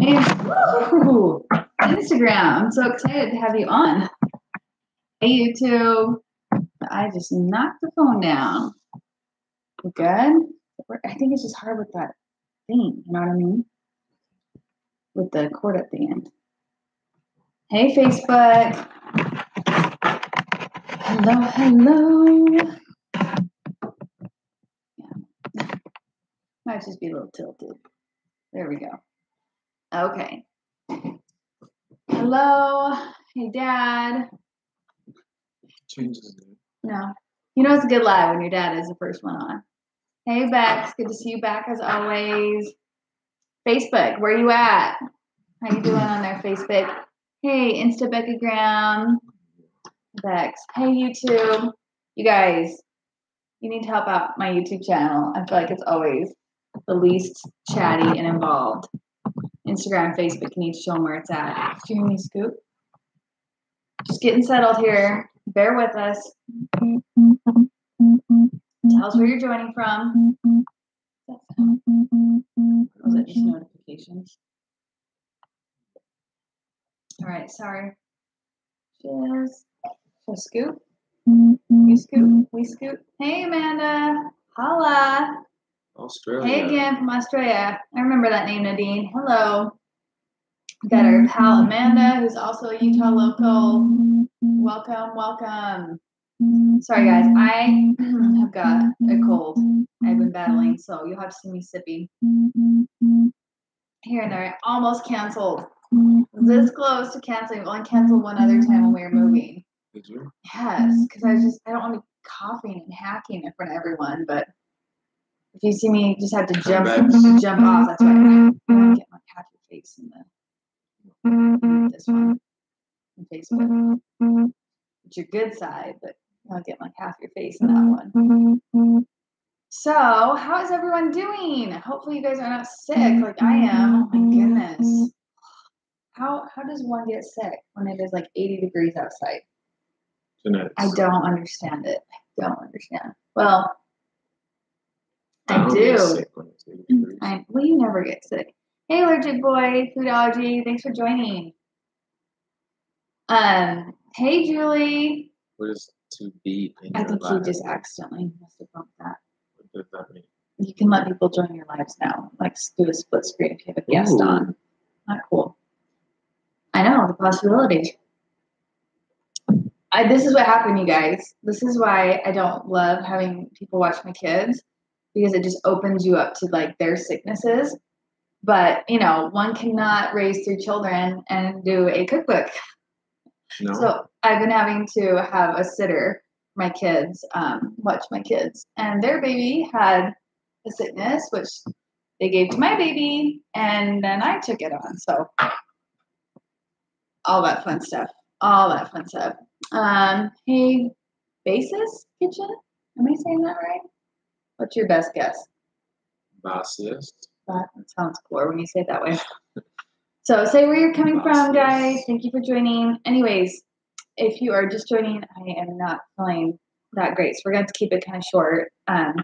Woo! Instagram. I'm so excited to have you on. Hey, YouTube. I just knocked the phone down. We're good? I think it's just hard with that thing. You know what I mean? With the cord at the end. Hey, Facebook. Hello, hello. Yeah. Might just be a little tilted. There we go. Okay. Hello. Hey, Dad. Changes. No. You know it's a good lie when your dad is the first one on. Hey, Bex. Good to see you back as always. Facebook, where you at? How you doing on there, Facebook? Hey, Instabecagram. Bex. Hey, YouTube. You guys, you need to help out my YouTube channel. I feel like it's always the least chatty and involved. Instagram, Facebook, you need to show them where it's at. Did you hear me, Scoop? Just getting settled here. Bear with us. Tell us where you're joining from. Was that just notifications? All right, sorry. Just Scoop. You Scoop. We Scoop. Hey, Amanda. Holla. Australia. Hey again from Australia. I remember that name, Nadine. Hello. We got our pal Amanda, who's also a Utah local. Welcome, welcome. Sorry, guys. I have got a cold. I've been battling, so you'll have to see me sippy. Here and there. I almost canceled. This close to canceling. I only canceled one other time when we were moving. Did you? Yes, because I don't want to be coughing and hacking in front of everyone, but if you see me just have to jump off, that's why I want to get my half your face in this one in Facebook. It's your good side, but I'll get like half your face in that one. So, how is everyone doing? Hopefully you guys are not sick like I am. Oh my goodness. How does one get sick when it is like 80 degrees outside? Genetics. I don't understand it. I don't understand. Well, I do. Get sick when it's 80 degrees. Well, you never get sick. Hey, allergic boy, food allergy. Thanks for joining. Hey, Julie. What is to be in I your think life? you just accidentally must have bumped that. What does that mean? You can let people join your lives now. Like do a split screen if you have a guest on. Not cool. I know the possibility. This is what happened, you guys. This is why I don't love having people watch my kids, because it just opens you up to like their sicknesses. But one cannot raise 3 children and do a cookbook. No. So I've been having to have a sitter for my kids, watch my kids, and their baby had a sickness which they gave to my baby, and then I took it on. So all that fun stuff. Hey, Basis Kitchen. Am I saying that right? What's your best guess? Basis. That sounds cooler when you say it that way. So say where you're coming from, guys. Thank you for joining. Anyways, if you are just joining, I am not feeling that great, so we're going to keep it kind of short. That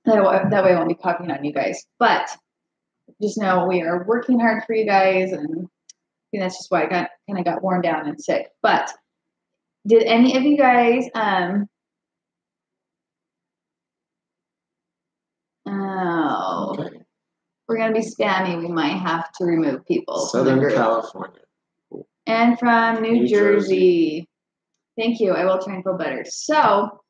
way I won't be coughing on you guys. But just know we are working hard for you guys, and that's just why I kind of got worn down and sick. But did any of you guys Okay. We're gonna be spammy. We might have to remove people. Southern California. Cool. And from New Jersey. Thank you. I will try and feel better. So,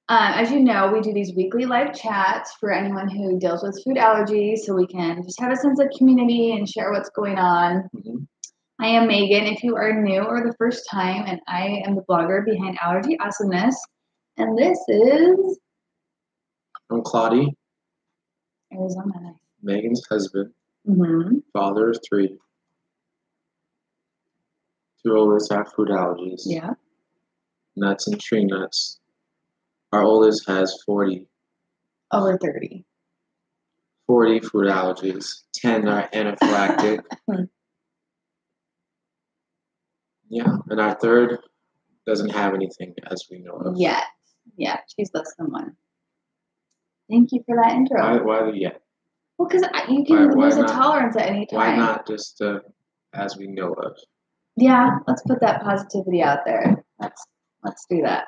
as you know, we do these weekly live chats for anyone who deals with food allergies, so we can just have a sense of community and share what's going on. Mm-hmm. I am Megan, if you are new or the first time, and I am the blogger behind Allergy Awesomeness. And this is... I'm Claudia. Arizona. Megan's husband. Mm-hmm. Father of 3. 2 oldest have food allergies. Yeah. Nuts and tree nuts. Our oldest has 40. Over 30. 40 food allergies. 10 are anaphylactic. Yeah, and our third doesn't have anything as we know of. Yet. Yeah, she's less than 1. Thank you for that intro. Why the yet? Well, because you can Why lose a not? tolerance at any time. Why not just as we know of? Yeah, let's put that positivity out there. Let's do that.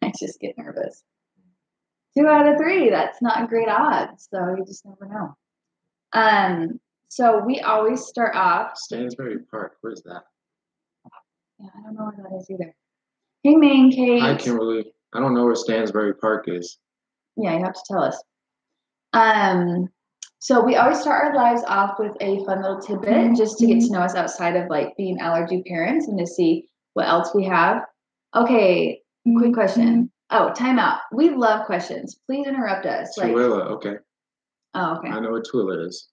I just get nervous. 2 out of 3. That's not great odds. So you just never know. So we always start off. Stansbury Park. Where's that? Yeah, I don't know where that is either. Hey, Maine Kate. Hi, Kimberly. I don't know where Stansbury Park is. Yeah, you have to tell us. So we always start our lives off with a fun little tidbit just to get to know us outside of like being allergy parents and to see what else we have. Okay, quick question. Oh, time out. We love questions. Please interrupt us. Twila, okay. Oh, okay. I know what Twila is.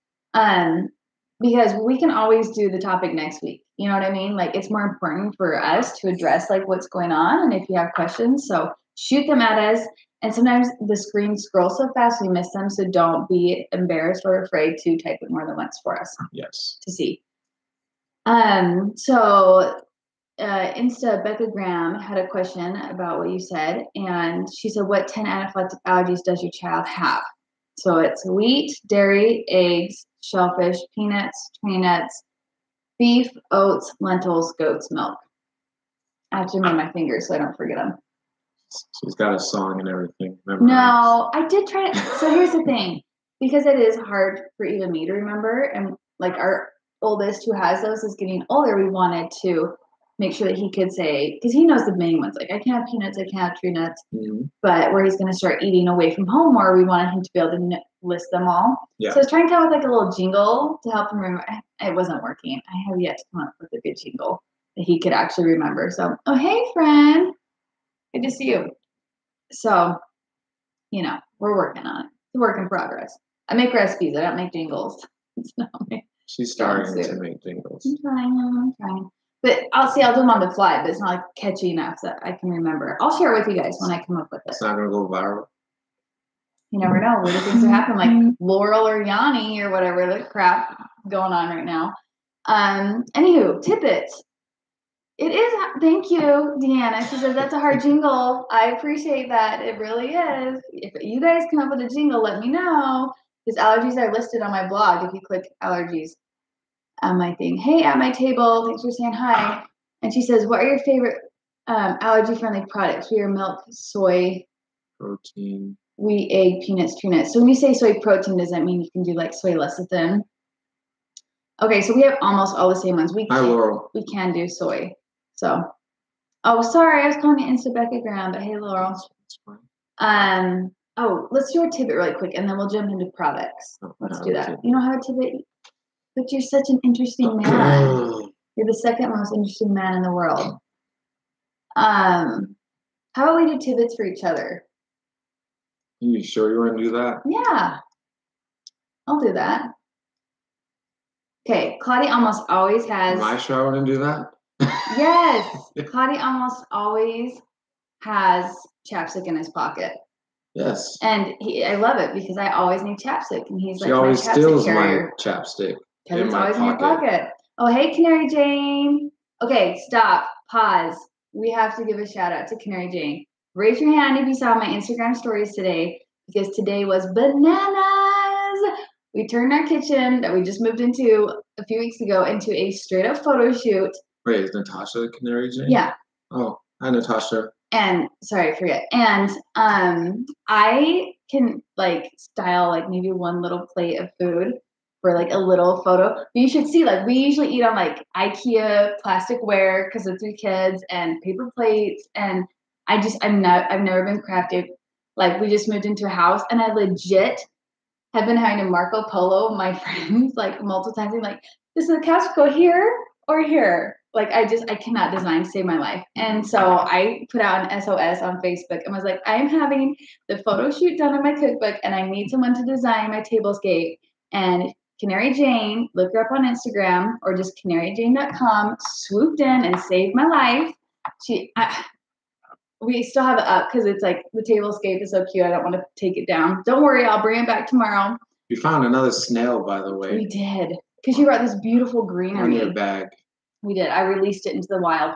Because we can always do the topic next week. You know what I mean? Like it's more important for us to address like what's going on and if you have questions. So shoot them at us. And sometimes the screen scrolls so fast we miss them. So don't be embarrassed or afraid to type it more than once for us. Yes. To see. So Insta Becca Graham had a question about what you said. And she said, what 10 anaphylactic allergies does your child have? So it's wheat, dairy, eggs, shellfish, peanuts, tree nuts, beef, oats, lentils, goat's milk. I have to remove my fingers so I don't forget them. She's got a song and everything. No, I did try to. So here's the thing. Because it is hard for even me to remember, and like our oldest who has those is getting older, we wanted to make sure that he could say, because he knows the main ones, like I can't have peanuts, I can't have tree nuts, but where he's going to start eating away from home more, we wanted him to be able to list them all. Yeah. So I was trying to come up with like a little jingle to help him remember. It wasn't working. I have yet to come up with a good jingle that he could actually remember. So, oh, hey, friend. Good to see you. So, you know, we're working on it. It's a work in progress. I make recipes. I don't make jingles. She's starting to make jingles. I'm trying. But I'll do them on the fly, but it's not like catchy enough that I can remember. I'll share it with you guys when I come up with it. It's not going to go viral. You never know. Weird things are happening, like Laurel or Yanni or whatever the crap going on right now. Anywho, tidbits. It is. Thank you, Deanna. She says that's a hard jingle. I appreciate that. It really is. If you guys come up with a jingle, let me know. Because allergies are listed on my blog if you click allergies on my thing. Hey, at my table. Thanks for saying hi. And she says, what are your favorite allergy-friendly products? We are milk, soy, protein, wheat, egg, peanuts, tree nuts. So when you say soy protein, does that mean you can do like soy lecithin? Okay, so we have almost all the same ones. Hi, Laurel. We can do soy. So, oh, sorry, I was calling you Insta Becca Graham, but hey, Laurel. That's fine. Oh, let's do our tidbit really quick, and then we'll jump into products. Let's do that. You know how to tidbit? But you're such an interesting man. You're the second most interesting man in the world. How about we do tidbits for each other? You sure you want to do that? Yeah, I'll do that. Okay, Claudia almost always has. Am I sure I want to do that? Yes, Claudia almost always has chapstick in his pocket. Yes. And I love it because I always need chapstick, and he's like, she always my steals carrier. My chapstick. Because it's always in your pocket. Oh, hey, Canary Jane. Okay, stop. Pause. We have to give a shout out to Canary Jane. Raise your hand if you saw my Instagram stories today, because today was bananas. We turned our kitchen that we just moved into a few weeks ago into a straight up photo shoot. Wait, is Natasha Canary Jane? Yeah. Oh, hi, Natasha. And sorry, I forget. And I can like style like maybe one little plate of food for like a little photo. But you should see, like we usually eat on like IKEA plasticware because of 3 kids and paper plates. And I've never been crafty. Like we just moved into a house and I legit have been having to Marco Polo my friends like multiple times. I'm like, does the couch go here or here? Like I cannot design to save my life. And so I put out an SOS on Facebook and was like, I'm having the photo shoot done on my cookbook and I need someone to design my tablescape. And Canary Jane, look her up on Instagram or just canaryjane.com, swooped in and saved my life. We still have it up because it's like the tablescape is so cute. I don't want to take it down. Don't worry, I'll bring it back tomorrow. We found another snail, by the way. We did. Because you brought this beautiful greenery. On your bag. We did. I released it into the wild.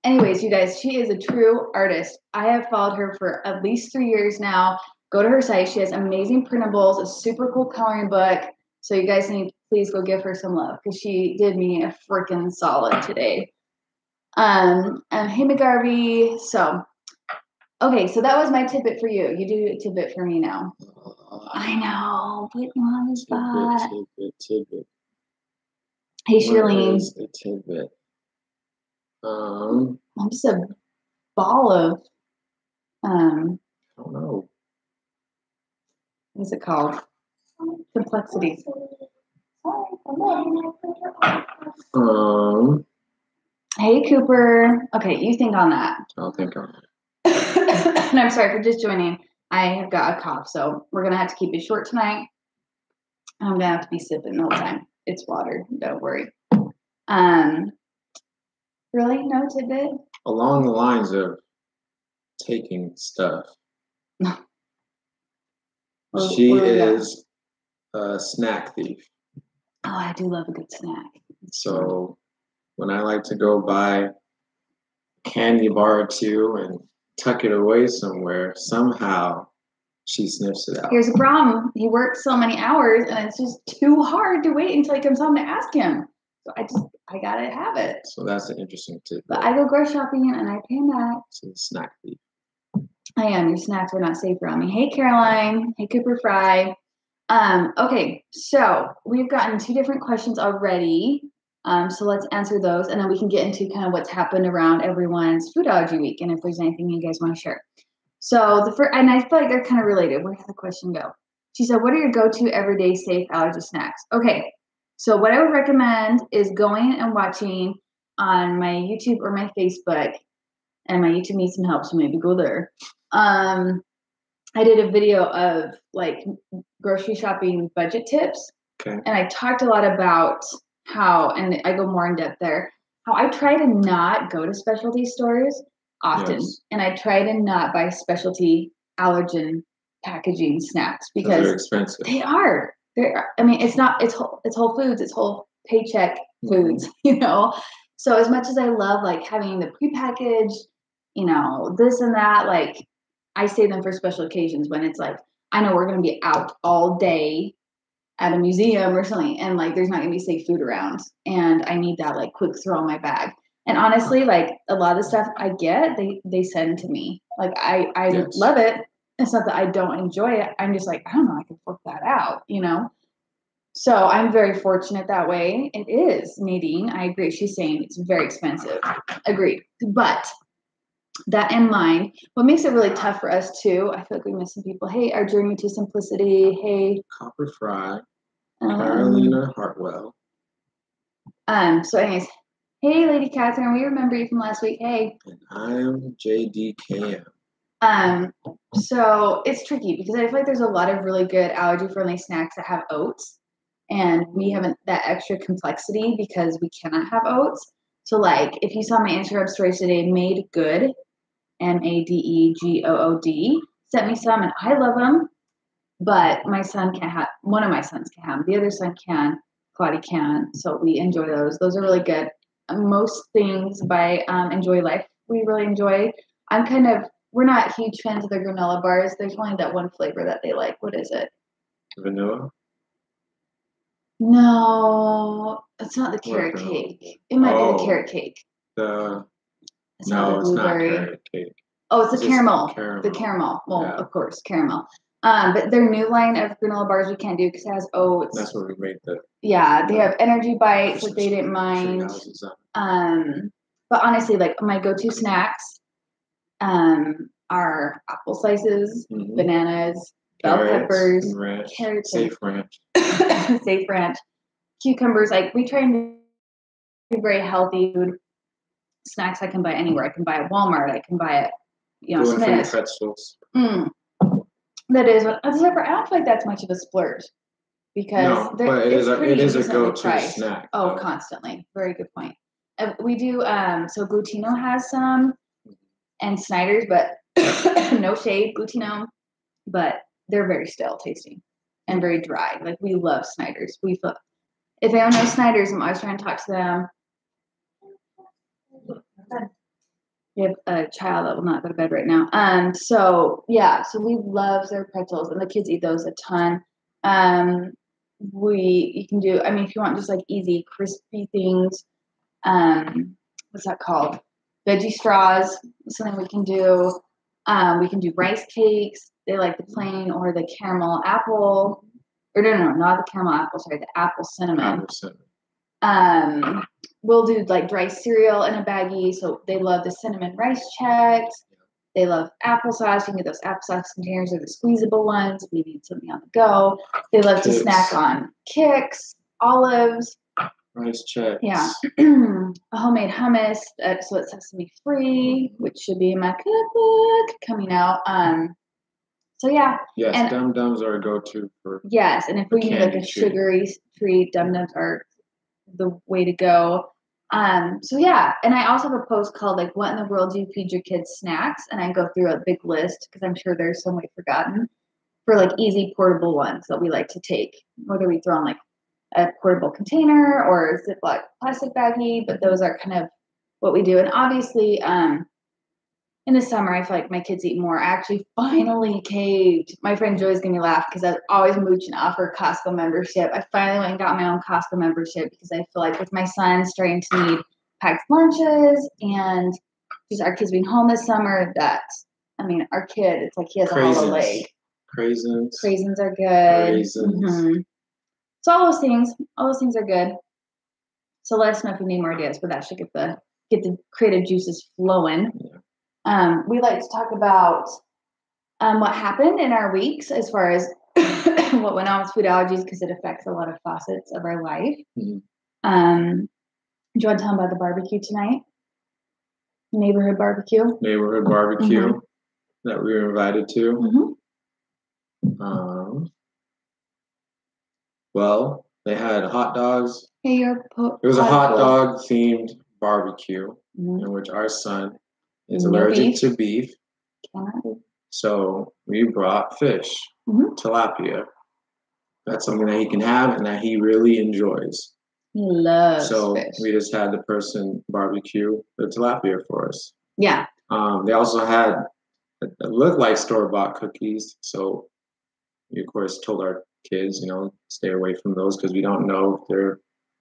Anyways, you guys, she is a true artist. I have followed her for at least 3 years now. Go to her site. She has amazing printables, a super cool coloring book. So you guys need to please go give her some love because she did me a freaking solid today. And hey, McGarvey. So, okay, so that was my tidbit for you. You do a tidbit for me now. I know, put you on the spot. Tidbit. Hey, Shirlene. What is a tidbit? I'm just a ball of, I don't know. What's it called? Complexities. Hey, Cooper. Okay, you think on that. I'll think on it. And I'm sorry for just joining. I have got a cough, so we're gonna have to keep it short tonight. I'm gonna have to be sipping the whole time. It's water. Don't worry. Really? No tidbit? Along the lines of taking stuff. She is a snack thief. Oh, I do love a good snack. So when I like to go buy a candy bar or two and tuck it away somewhere, somehow she sniffs it out. Here's a problem. He works so many hours and it's just too hard to wait until he comes home to ask him. So I gotta have it. So that's an interesting tip. But I go grocery shopping and I pay him back. So snack thief. I am. Your snacks are not safe around me. Hey, Caroline. Hey, Cooper Fry. Okay, so we've gotten 2 different questions already. So let's answer those, and then we can get into kind of what's happened around everyone's food allergy week, and if there's anything you guys want to share. So the first, and I feel like they're kind of related. Where did the question go? She said, "What are your go-to everyday safe allergy snacks?" Okay, so what I would recommend is going and watching on my YouTube or my Facebook, and my YouTube needs some help, so maybe go there. I did a video of like grocery shopping budget tips. Okay. And I talked a lot about how, and I go more in depth there, how I try to not go to specialty stores often. Yes. And I try to not buy specialty allergen packaging snacks because they're expensive. They are. I mean, it's Whole Foods, it's whole paycheck foods, you know? So as much as I love like having the prepackaged, you know, this and that, like I save them for special occasions when it's like, I know we're going to be out all day at a museum or something, and like there's not going to be safe food around, and I need that like quick throw in my bag. And honestly, like a lot of the stuff I get, they send to me. Like I Yes. love it. It's not that I don't enjoy it. I'm just like, I don't know, I can work that out, you know? So I'm very fortunate that way. It is, Nadine. I agree. She's saying it's very expensive. Agreed. But that in mind, what makes it really tough for us too, I feel like we miss some people. Hey, our journey to simplicity. Hey, Copper Fry, Carolina Hartwell. So anyways, hey, Lady Catherine, we remember you from last week. Hey. And I am JDKM. So it's tricky because I feel like there's a lot of really good allergy-friendly snacks that have oats, and we haven't that extra complexity because we cannot have oats. So like, if you saw my Instagram stories today, Made Good, MADEGOOD, sent me some, and I love them. But my son can't have. One of my sons can have. The other son can. Claudia can. So we enjoy those. Those are really good. Most things by Enjoy-Life we really enjoy. We're not huge fans of the granola bars. There's only that one flavor that they like. What is it? Vanilla? No, it's not the carrot cake. It might be the carrot cake. It's not carrot cake. Oh, it's the caramel. The caramel. Well, yeah. Of course, caramel. But their new line of granola bars we can't do because it has oats. That's where we made the. Yeah, they have energy bites that they didn't mind. But honestly, like my go-to snacks, are apple slices, bananas, bell peppers, carrots, Safe Ranch, Safe Ranch, cucumbers. Like we try and do very healthy food snacks. I can buy anywhere. I can buy at Walmart. I can buy at Smith's. Pretzels. That is what I don't feel like that's much of a splurge because but it is a go-to snack. Oh, constantly. Very good point. We do. So Glutino has some, and Snyder's, but no shade, Glutino, but they're very stale tasting and very dry. Like we love Snyder's. If anyone knows Snyder's, I'm always trying to talk to them. We have a child that will not go to bed right now. So we love their pretzels, and the kids eat those a ton. You can do, I mean, if you want just like easy, crispy things, what's that called? Veggie straws, something we can do. We can do rice cakes. They like the plain or the caramel apple, or no, not the caramel apple, sorry, the apple cinnamon. We'll do like dry cereal in a baggie. So they love the cinnamon rice Chex. They love applesauce. You can get those applesauce containers or the squeezable ones if you need something on the go. They love to snack on Kix, olives. Rice Chex. Yeah. A homemade hummus. So it's sesame free, which should be in my cookbook coming out. So yeah. Yes, Dum Dums are a go-to for. Yes, and if we need like a sugary treat, Dum Dums are the way to go. So yeah, and I also have a post called like "What in the World Do You Feed Your Kids Snacks?" And I go through a big list because I'm sure there's some we've forgotten for like easy portable ones that we like to take, whether we throw in like a portable container or a Ziploc plastic baggie. But those are kind of what we do. And obviously, in the summer, I feel like my kids eat more. I actually finally caved. My friend Joy's gonna laugh because I was always mooching off her Costco membership. I finally went and got my own Costco membership because I feel like with my son starting to need packed lunches and just our kids being home this summer, our kid, it's like he has a hollow leg. Craisins are good. Mm-hmm. So all those things are good. So let us know if you need more ideas, but that should get the creative juices flowing. Yeah. We like to talk about what happened in our weeks as far as what went on with food allergies because it affects a lot of facets of our life. Mm-hmm. Do you want to tell them about the barbecue tonight? Neighborhood barbecue mm-hmm. that we were invited to. Mm-hmm. Well, they had hot dogs. Hey, it was a hot dog themed barbecue in which our son is allergic to beef. So we brought fish, tilapia. That's something that he can have and that he really enjoys. He loves fish. We just had the person barbecue the tilapia for us. Yeah. They also had it looked like store-bought cookies. So we, of course, told our kids, stay away from those because we don't know if they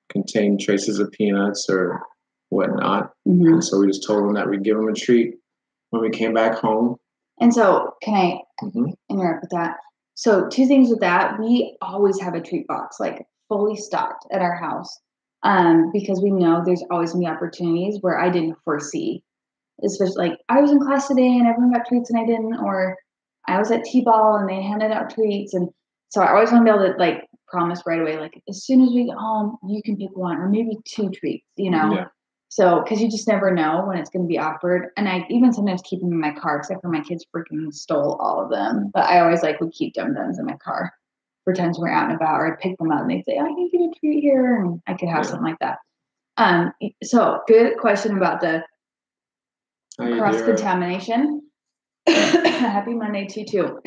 contain traces of peanuts or whatnot. Mm-hmm. And so we just told them that we'd give them a treat when we came back home. And so can I interrupt with that? So 2 things with that. We always have a treat box, like fully stocked at our house because we know there's always going to be opportunities where I didn't foresee. Especially like I was in class today and everyone got treats and I didn't, or I was at T-ball and they handed out treats. And so I always want to be able to like promise right away, like as soon as we get home, you can pick 1 or maybe 2 treats, Yeah. So, because you just never know when it's going to be offered. And I even sometimes keep them in my car, except for my kids freaking stole all of them. But I always would keep Dum Dums in my car for times when we're out and about, or I'd pick them up and they'd say, I can get a treat here. And I could have something like that. So good question about the cross-contamination. Happy Monday to you too.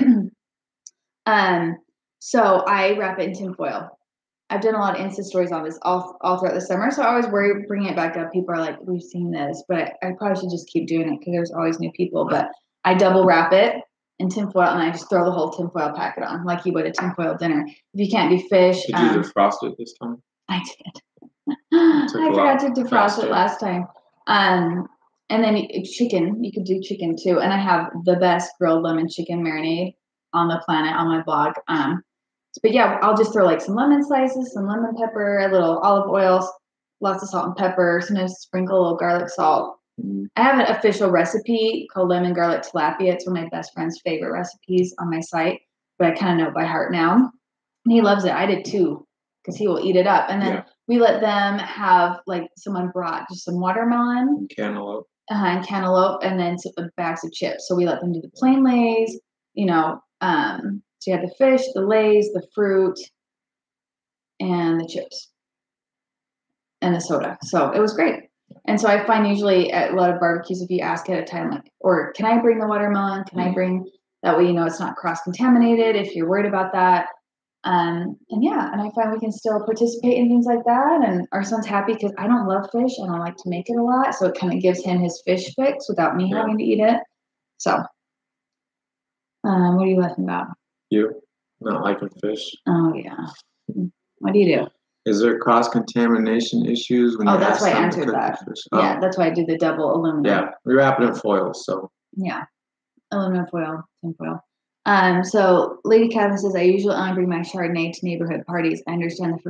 So I wrap it in tinfoil. I've done a lot of Insta stories on this all throughout the summer, so I always worry bringing it back up. People are like, "We've seen this," but I probably should just keep doing it because there's always new people. But I double wrap it in tinfoil and I just throw the whole tinfoil packet on, like you would a tinfoil dinner. If you can't do fish, did you defrost it this time? I did. I forgot to defrost it last time. And then chicken, you could do chicken too. And I have the best grilled lemon chicken marinade on the planet on my blog. But yeah, I'll just throw like some lemon slices, some lemon pepper, a little olive oil, lots of salt and pepper, sometimes sprinkle a little garlic salt. I have an official recipe called lemon garlic tilapia. It's one of my best friend's favorite recipes on my site, but I kind of know by heart now. And he loves it. I did too, because he will eat it up. And then we let them have, like, someone brought just some watermelon. Cantaloupe. And cantaloupe, and then some bags of chips. So we let them do the plain Lays, so you had the fish, the Lays, the fruit, and the chips, and the soda. So it was great. And so I find usually at a lot of barbecues, if you ask at a time, like, or can I bring the watermelon? Can I bring that way? It's not cross-contaminated if you're worried about that. And I find we can still participate in things like that. And our son's happy because I don't love fish. I don't like to make it a lot. So it kind of gives him his fish fix without me having to eat it. So, what are you laughing about? You not liking fish? Oh, yeah. What do you do? Is there cross-contamination issues when you that's ask why I them to answered cook that. the fish? Yeah, that's why I did the double aluminum. Yeah, we wrap it in foil, so. Yeah, aluminum foil, tin foil. So Lady Catherine says, I usually only bring my Chardonnay to neighborhood parties. I understand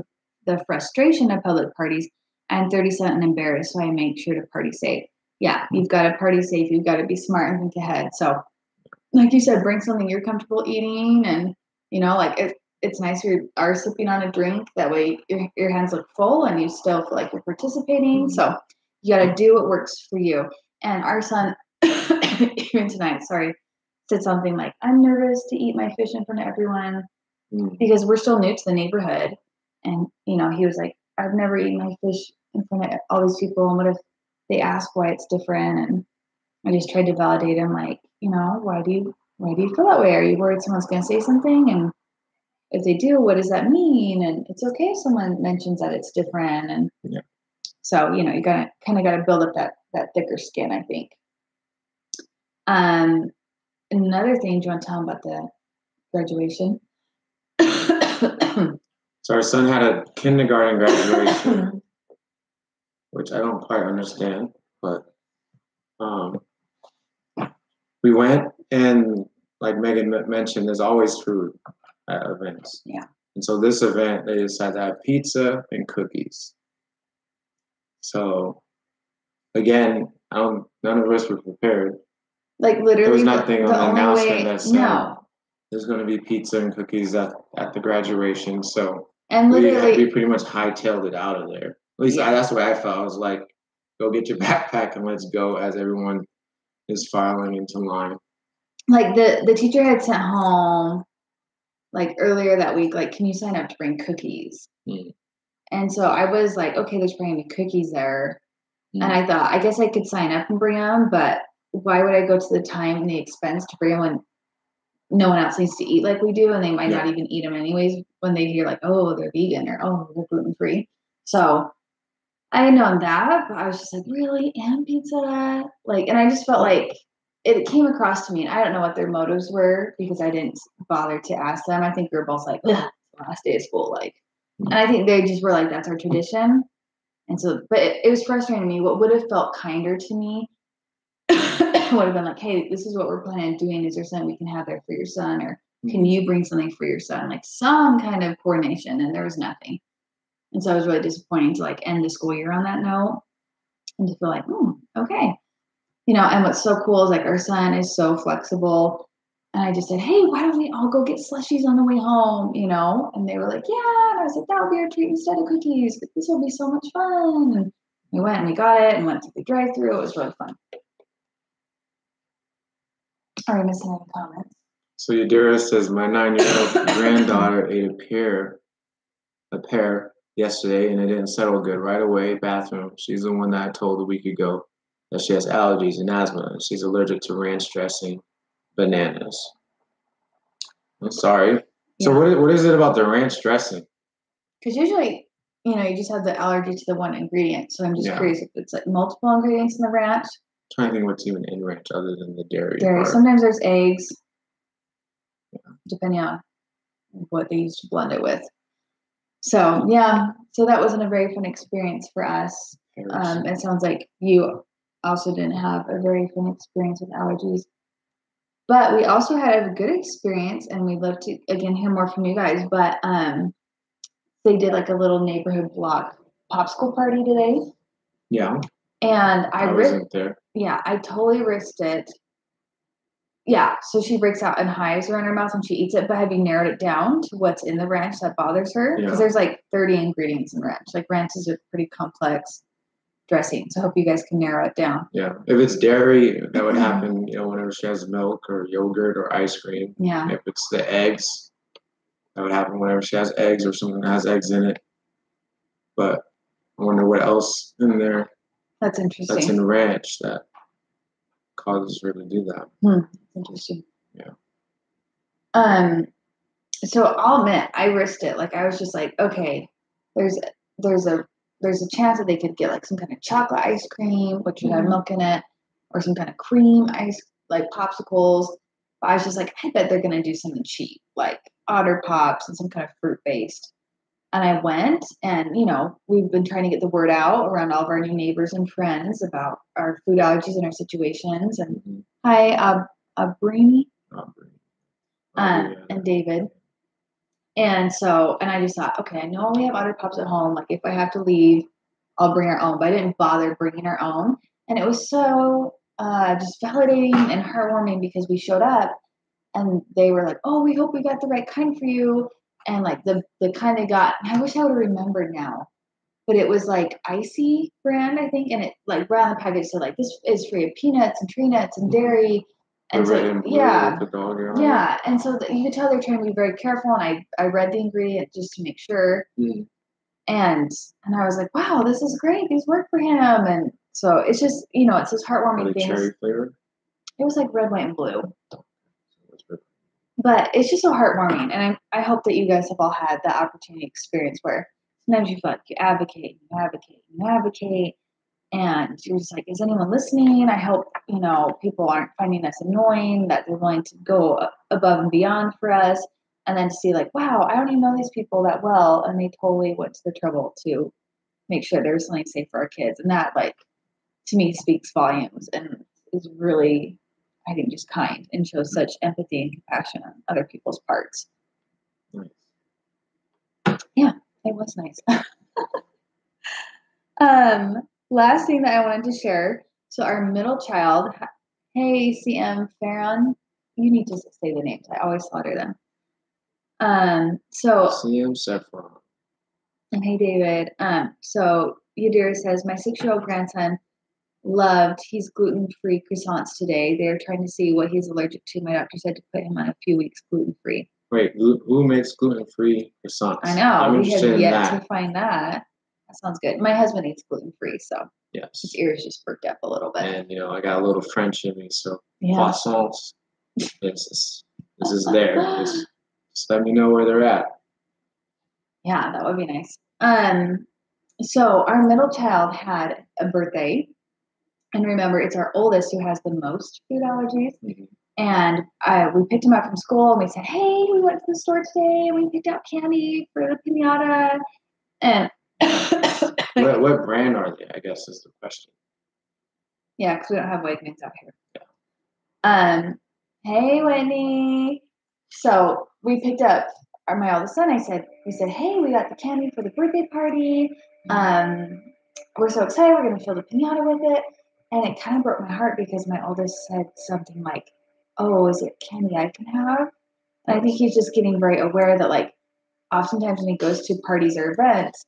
the frustration of public parties. I'm 37 and embarrassed, so I make sure to party safe. Yeah, you've got to party safe. You've got to be smart and think ahead. So, like you said, bring something you're comfortable eating, and it's nice you are sipping on a drink. That way, your hands look full, and you still feel like you're participating. So, you got to do what works for you. And our son, even tonight, said something like, I'm nervous to eat my fish in front of everyone because we're still new to the neighborhood. And, he was like, I've never eaten my fish in front of all these people. And what if they ask why it's different? And I just tried to validate him, like, why do you feel that way? Are you worried someone's going to say something? And if they do, what does that mean? And it's okay if someone mentions that it's different. And so, you got to build up that thicker skin, I think. Another thing, do you want to tell them about the graduation? So our son had a kindergarten graduation, which I don't quite understand, but we went, and like Megan mentioned, there's always food at events. Yeah. And so this event, they decided to have pizza and cookies. So again, none of us were prepared. Like literally, there was nothing on the announcement that said there's going to be pizza and cookies at the graduation. So we pretty much hightailed it out of there. At least that's what I felt. I was like, go get your backpack and let's go, as everyone is filing into line. Like the teacher had sent home, like earlier that week, like, can you sign up to bring cookies? And so I was like, okay, there's probably cookies there. And I thought, I guess I could sign up and bring them, but why would I go to the time and the expense to bring them when no one else needs to eat like we do, and they might not even eat them anyways when they hear like, oh, they're vegan or oh, they're gluten-free. So I had known that, but I was just like, really? And pizza? Like, and I just felt like it came across to me, and I don't know what their motives were because I didn't bother to ask them. I think we were both like, last day of school, like, and I think they just were like, that's our tradition. And so, but it was frustrating to me. What would have felt kinder to me would have been like, hey, this is what we're planning on doing. Is there something we can have there for your son? Or can you bring something for your son? Like some kind of coordination. And there was nothing. And so I was really disappointing to like end the school year on that note and to feel like, okay. And what's so cool is like our son is so flexible. And I just said, hey, why don't we all go get slushies on the way home? And they were like, yeah. And I was like, that would be our treat instead of cookies. But this will be so much fun. And we went and we got it and went through the drive-thru. It was really fun. Are we missing any comments? So Yadira says, my 9-year-old granddaughter ate a pear yesterday, and it didn't settle good right away. Bathroom. She's the one that I told a week ago that she has allergies and asthma, and she's allergic to ranch dressing, bananas. I'm sorry. Yeah. So what is it about the ranch dressing? Because usually, you just have the allergy to the one ingredient. So I'm just curious if it's like multiple ingredients in the ranch. I'm trying to think what's even in ranch other than the dairy. Sometimes there's eggs, depending on what they use to blend it with. So so that wasn't a very fun experience for us. It sounds like you also didn't have a very fun experience with allergies. But we also had a good experience, and we'd love to, again, hear more from you guys. But they did like a little neighborhood block popsicle party today. Yeah. And I wasn't there. Yeah, I totally risked it. Yeah, so she breaks out in hives around her mouth when she eats it. But have you narrowed it down to what's in the ranch that bothers her? Because there's like 30 ingredients in ranch. Like ranch is a pretty complex dressing. So I hope you guys can narrow it down. Yeah, if it's dairy, that would happen, whenever she has milk or yogurt or ice cream. Yeah. If it's the eggs, that would happen whenever she has eggs or something that has eggs in it. But I wonder what else in there. That's interesting. That's in ranch that causes her to do that. Interesting. Yeah. So I'll admit, I risked it. Like, I was just like, okay, there's a chance that they could get like some kind of chocolate ice cream, which would have milk in it, or some kind of cream ice, like popsicles. But I was just like, I bet they're gonna do something cheap, like Otter Pops and some kind of fruit based. And I went, and we've been trying to get the word out around all of our new neighbors and friends about our food allergies and our situations. And hi, Abrini, and David. And I just thought, okay, I know we have Otter Pops at home. Like, if I have to leave, I'll bring our own. But I didn't bother bringing our own. And it was so just validating and heartwarming because we showed up and they were like, oh, we hope we got the right kind for you. And like the kind they got, I wish I would have remembered now, but it was like Icy brand, I think. And it like right on the package said like, this is free of peanuts and tree nuts and dairy. And so, yeah. And so you could tell they're trying to be very careful. And I read the ingredient just to make sure. And I was like, wow, this is great. These work for him. And so it's just, it's this heartwarming thing. Cherry flavor? It was like red, white, and blue. But it's just so heartwarming. And I hope that you guys have all had the opportunity to experience where sometimes you feel like you advocate, and you're just like, is anyone listening? I hope, people aren't finding us annoying, that they're willing to go above and beyond for us. And then to see like, wow, I don't even know these people that well. And they totally went to the trouble to make sure there was something safe for our kids. And that, like, to me speaks volumes and is really, I think, just kind and shows such empathy and compassion on other people's parts. Nice. Yeah, it was nice. Last thing that I wanted to share. So our middle child, hey, CM Farron, you need to say the names. I always slaughter them. So CM Saffron. And hey, David. So Yadira says, my 6-year-old grandson loved, he's gluten-free croissants today. They're trying to see what he's allergic to. My doctor said to put him on a few weeks gluten-free. Wait, who makes gluten-free croissants? I know. We have yet to find that. That sounds good. My husband eats gluten-free, so yes, his ears just perked up a little bit. And, I got a little French in me, so croissants, this is there. Just let me know where they're at. Yeah, that would be nice. So our middle child had a birthday. And remember, it's our oldest who has the most food allergies. And we picked him up from school and we said, hey, we went to the store today. We picked out candy for the piñata. And what brand are they, I guess, is the question. Yeah, because we don't have Wegmans out here. Yeah. Hey, Whitney. So we picked up my oldest son. We said, hey, we got the candy for the birthday party. We're so excited. We're going to fill the piñata with it. And it kind of broke my heart because my oldest said something like, oh, is it candy I can have? And I think he's just getting very aware that, like, oftentimes when he goes to parties or events,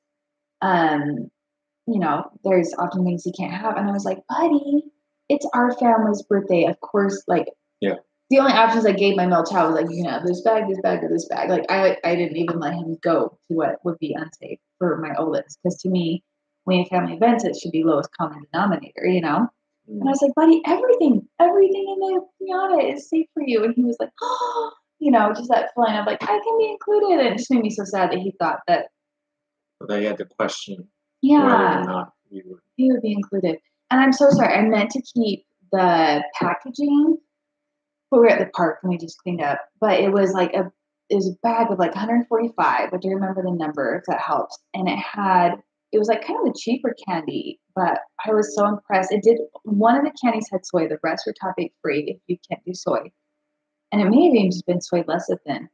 there's often things he can't have. And I was like, buddy, it's our family's birthday. Of course, like, the only options I gave my middle child was like, you can have this bag, or this bag. Like, I didn't even let him go to what would be unsafe for my oldest. Because to me, when you have family events, it should be lowest common denominator, And I was like, buddy, everything in the piñata is safe for you. And he was like, oh, just that feeling of like, I can be included. And it just made me so sad that he thought that. They had to question whether or not he would be included. And I'm so sorry. I meant to keep the packaging. But we were at the park and we just cleaned up. But it was like a bag of like 145. I do remember the number, if that helps. And it was like kind of a cheaper candy, but I was so impressed. One of the candies had soy, the rest were topic free if you can't do soy. And it may have even just been soy lecithin.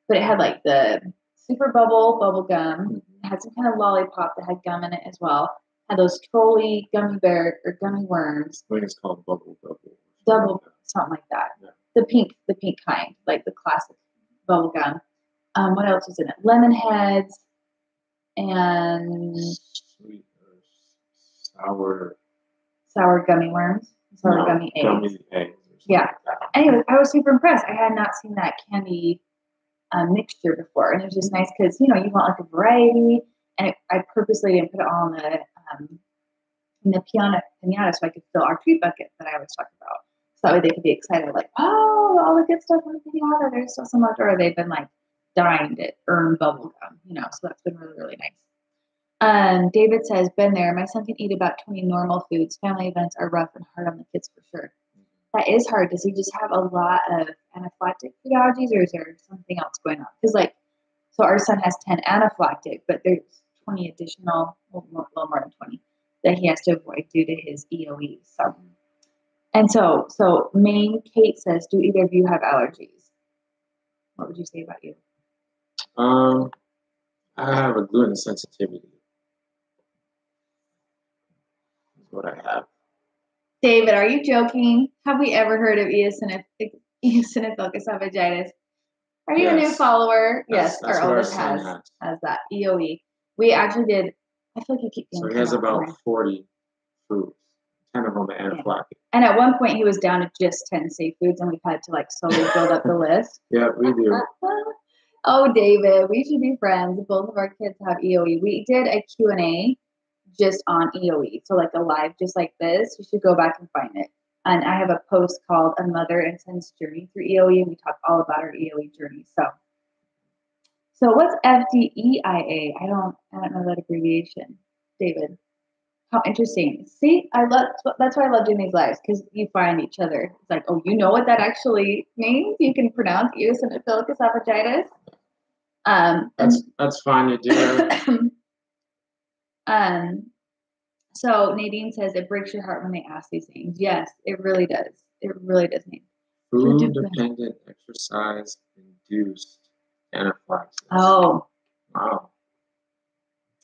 But it had like the super bubble gum. It had some kind of lollipop that had gum in it as well. Had those trolley gummy bear or gummy worms. I think it's called double, something like that. Yeah. The pink kind, like the classic bubble gum. What else was in it? Lemon heads and sweet or sour gummy worms, gummy eggs. Yeah. Anyway, I was super impressed. I had not seen that candy mixture before, and it was just nice because you want like a variety. And I purposely didn't put it all in the piñata so I could fill our treat bucket that I always talk about. So that way they could be excited, like, oh, all the good stuff in the piñata. There's still some left, or they've been like, dying to earn bubble gum, so that's been really, really nice. David says, been there. My son can eat about 20 normal foods. Family events are rough and hard on the kids for sure. That is hard. Does he just have a lot of anaphylactic food allergies, or is there something else going on? Because, so our son has 10 anaphylactic, but there's 20 additional, a little more than 20, that he has to avoid due to his EOE. So Maine Kate says, do either of you have allergies? What would you say about you? I have a gluten sensitivity. That's what I have. David, are you joking? Have we ever heard of eosinophilic esophagitis? Are you a new follower? Yes, our oldest has that EOE. We actually did. I feel like you keep. So he has about 40 foods. 10 of them are anaphylactic. And at one point, he was down to just 10 safe foods, and we've had to slowly build up the list. Yeah, we do. Oh, David, we should be friends. Both of our kids have EOE. We did a Q&A just on EOE. So a live just like this. You should go back and find it. And I have a post called A Mother and Son's Journey Through EOE, and we talk all about our EOE journey. So what's FDEIA? I don't know that abbreviation, David. How interesting. See, that's why I love doing these lives, because you find each other. It's like, oh, you know what that actually means? You can pronounce eosinophilic esophagitis. That's fine, you do. So Nadine says it breaks your heart when they ask these things. Yes, it really does. It really does. Food-dependent exercise-induced anaphylaxis. Oh. Wow.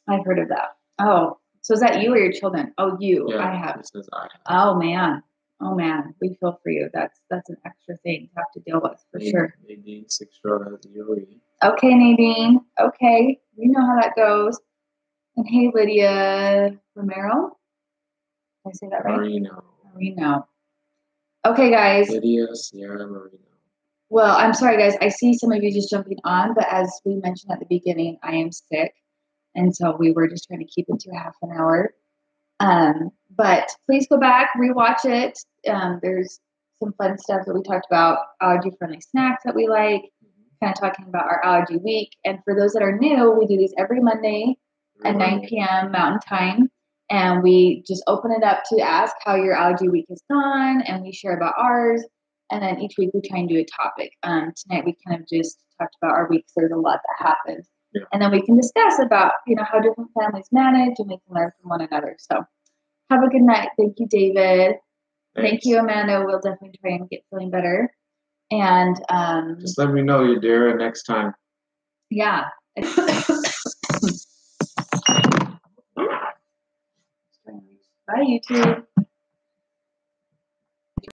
I've heard of that. Oh. So is that you or your children? Oh, you. Yeah, I have. This is I have. Oh man. We feel for you. That's an extra thing to have to deal with for sure. Nadine 6-year-old has EOE. Okay, Nadine. Okay. You know how that goes. And hey, Lydia Romero. Did I say that right? Marino. Okay, guys. Lydia Sierra Marino. Well, I'm sorry, guys. I see some of you just jumping on, but as we mentioned at the beginning, I am sick. And so we were just trying to keep it to half an hour. But please go back, rewatch it. There's some fun stuff that we talked about, allergy-friendly snacks that we like, kind of talking about our allergy week. And for those that are new, we do these every Monday at 9 p.m. Mountain Time. And we just open it up to ask how your allergy week has gone, and we share about ours. And then each week we try and do a topic. Tonight we kind of just talked about our weeks. There's a lot that happened. Yeah. And then we can discuss about, how different families manage, and we can learn from one another. So have a good night. Thank you, David. Thanks. Thank you, Amanda. We'll definitely try and get feeling better. And just let me know, Yadira, next time. Yeah. Bye, YouTube.